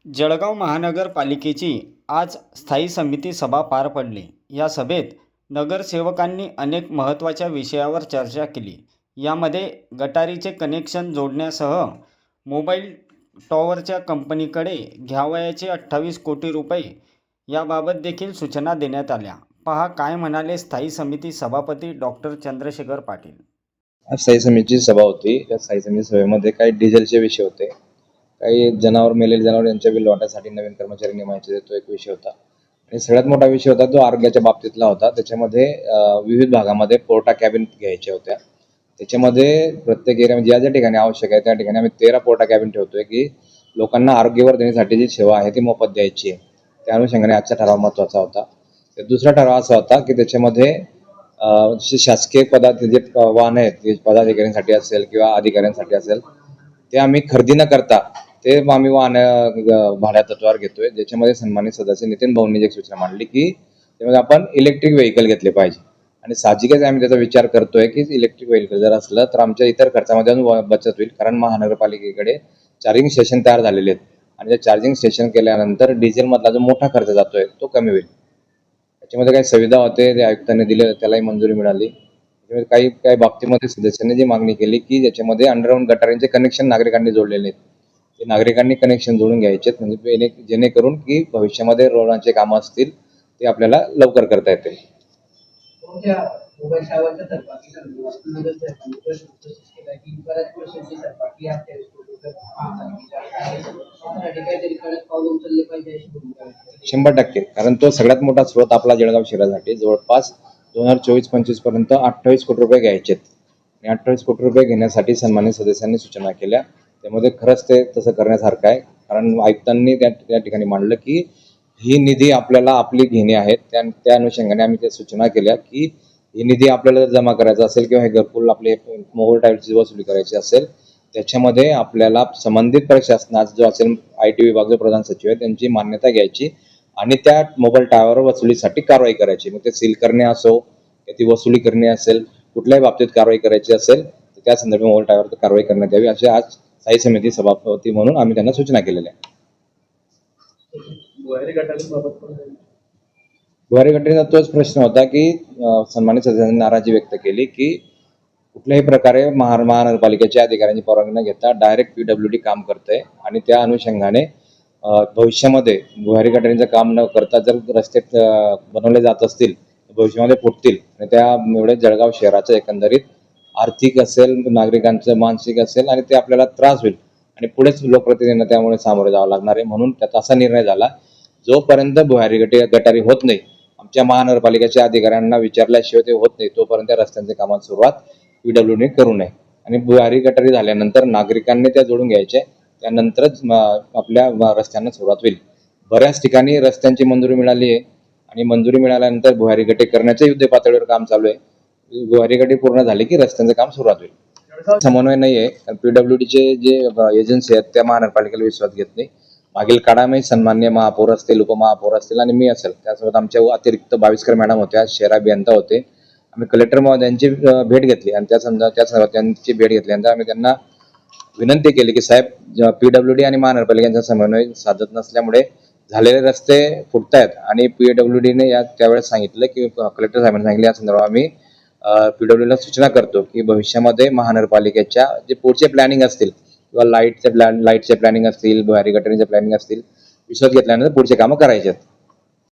जळगाव महानगरपालिकेची आज स्थायी समिती सभा पार पडली. या सभेत नगरसेवकांनी अनेक महत्त्वाच्या विषयावर चर्चा केली. यामध्ये गटारीचे कनेक्शन जोडण्यासह मोबाईल टॉवरच्या कंपनीकडे घ्यावयाचे 28 कोटी रुपये याबाबत देखील सूचना देण्यात आल्या. पहा काय म्हणाले स्थायी समिती सभापती डॉक्टर चंद्रशेखर पाटील. आज स्थायी समितीची सभा होती. या स्थायी समिती सभेमध्ये काही डिझेलचे विषय होते, काही मेलेले जनावर यांच्या बिल वाटासाठी नवीन कर्मचारी नेमायचे, तो एक विषय होता. आणि सगळ्यात मोठा विषय होता तो आरोग्याच्या बाबतीतला होता. त्याच्यामध्ये विविध भागामध्ये पोर्टा कॅबिन घ्यायच्या होत्या. त्याच्यामध्ये प्रत्येक एरियामध्ये ज्या ज्या ठिकाणी आवश्यक आहे त्या ठिकाणी आम्ही 13 पोर्टा कॅबिन ठेवतोय की लोकांना आरोग्यवर्धनेसाठी जी सेवा आहे ती मोफत द्यायची आहे. त्या अनुषंगाने आजचा ठराव महत्त्वाचा होता. दुसरा ठराव असा होता की त्याच्यामध्ये शासकीय पदात जे वाहन आहेत पदाधिकाऱ्यांसाठी असेल किंवा अधिकाऱ्यांसाठी असेल ते आम्ही खरेदी न करता ते आम्ही वाहन भाड्या तत्वावर घेतोय. ज्याच्यामध्ये सन्मानित सदस्य नितीन भाऊंनी एक सूचना मांडली की त्यामध्ये आपण इलेक्ट्रिक व्हेकल घेतले पाहिजे. आणि साहजिकच आम्ही त्याचा विचार करतोय की इलेक्ट्रिक व्हेकल जर असलं तर आमच्या इतर खर्चामध्ये बचत होईल, कारण महानगरपालिकेकडे चार्जिंग स्टेशन तयार झालेले आहेत आणि ते चार्जिंग स्टेशन केल्यानंतर डिझेलमधला जो मोठा खर्च जातोय तो कमी होईल. त्याच्यामध्ये काही सुविधा होते ते आयुक्तांनी दिले, त्यालाही मंजुरी मिळाली. काही काही बाबतीमध्ये सदस्यांनी जी मागणी केली की ज्याच्यामध्ये अंडरग्राऊंड गटारींचे कनेक्शन नागरिकांनी जोडलेले आहेत, ते नागरिकांनी कनेक्शन जोडून घ्यायचे, म्हणजे जेणेकरून की भविष्यामध्ये रोडांचे कामं असतील ते आपल्याला लवकर करता येतील. शंभर टक्के, कारण तो सगळ्यात मोठा स्रोत आपला जळगाव शहरासाठी जवळपास 2024-25 पर्यंत 28 कोटी रुपये घ्यायचे आणि 28 कोटी रुपये घेण्यासाठी सन्मानित सदस्यांनी सूचना केल्या. त्यामध्ये खरंच ते तसं करण्यासारखं आहे, कारण आयुक्तांनी त्या ठिकाणी मांडलं की ही निधी आपल्याला आपली घेणे आहेत. त्या अनुषंगाने आम्ही त्या सूचना केल्या की ही निधी आपल्याला जमा करायचा असेल किंवा हे घरकुल आपले मोबाईल टॉवरची वसुली करायची असेल त्याच्यामध्ये आपल्याला संबंधित प्रशासनाचा जो असेल IT विभाग जो प्रधान सचिव आहे त्यांची मान्यता घ्यायची आणि त्या मोबाईल टॉवर वसुलीसाठी कारवाई करायची. मग ते सील करणे असो, ती वसुली करणे असेल, कुठल्याही बाबतीत कारवाई करायची असेल तर त्या संदर्भात मोबाईल टॉवरवर कारवाई करण्यात यावी अशी आज स्थायी समिती सभापती म्हणून आम्ही त्यांना सूचना केलेल्या आहे. भुयारी गटारीचा तोच प्रश्न होता की सन्मानित सदस्यांनी नाराजी व्यक्त केली की कुठल्याही प्रकारे महानगरपालिकेच्या अधिकाऱ्यांची परवानगी न घेता डायरेक्ट PWD काम करते आणि त्या अनुषंगाने भविष्यामध्ये भुयारी गटारींचं काम न करता जर रस्ते बनवले जात असतील तर भविष्यामध्ये फुटतील आणि त्यामुळे जळगाव शहराचं एकंदरीत आर्थिक असेल, नागरिकांचं मानसिक असेल आणि ते आपल्याला त्रास होईल आणि पुढेच लोकप्रतिनिधींना त्यामुळे सामोरे जावं लागणार आहे. म्हणून त्याचा असा निर्णय झाला, जोपर्यंत भुयारी गटारी होत नाही, आमच्या महानगरपालिकेच्या अधिकाऱ्यांना विचारल्याशिवाय ते होत नाही, तोपर्यंत रस्त्यांच्या कामात सुरुवात PWD करू नये. आणि भुयारी गटारी झाल्यानंतर नागरिकांनी त्या जोडून घ्यायचे, त्यानंतरच आपल्या रस्त्यांना सुरुवात होईल. बऱ्याच ठिकाणी रस्त्यांची मंजुरी मिळाली आहे आणि मंजुरी मिळाल्यानंतर भुयारी गटारी करण्याच्या युद्ध पातळीवर काम चालू आहे. भुयारी गटारी पूर्ण झाली की रस्त्यांचं काम सुरुवात होईल. समन्वय नाही आहे, कारण PWDचे जे एजन्सी आहेत त्या महानगरपालिकेला विश्वास घेत नाही. मागील काळामध्ये सन्मान्य महापौर असतील, उपमहापौर असतील आणि मी असेल, त्यासोबत आमच्या अतिरिक्त 22 मॅडम होत्या, शहर अभियंता होते. आम्ही कलेक्टर महोदयांची भेट घेतली आणि त्या संदर्भात त्यांची भेट घेतल्यानंतर आम्ही त्यांना विनंती केली की साहेब PWD आणि महानगरपालिकेचा समन्वय साधत नसल्यामुळे झालेले रस्ते फुटतायत आणि PWDने त्यावेळेस सांगितलं की कलेक्टर साहेबांनी सांगितलं या संदर्भात आम्ही PWDला सूचना करतो की भविष्यामध्ये महानगरपालिकेच्या जे पुढचे प्लॅनिंग असतील किंवा लाईटचे प्लॅनिंग असतील, भुयारी गटारीचे प्लॅनिंग असतील, विश्वास घेतल्यानंतर पुढचे कामं करायचे आहेत.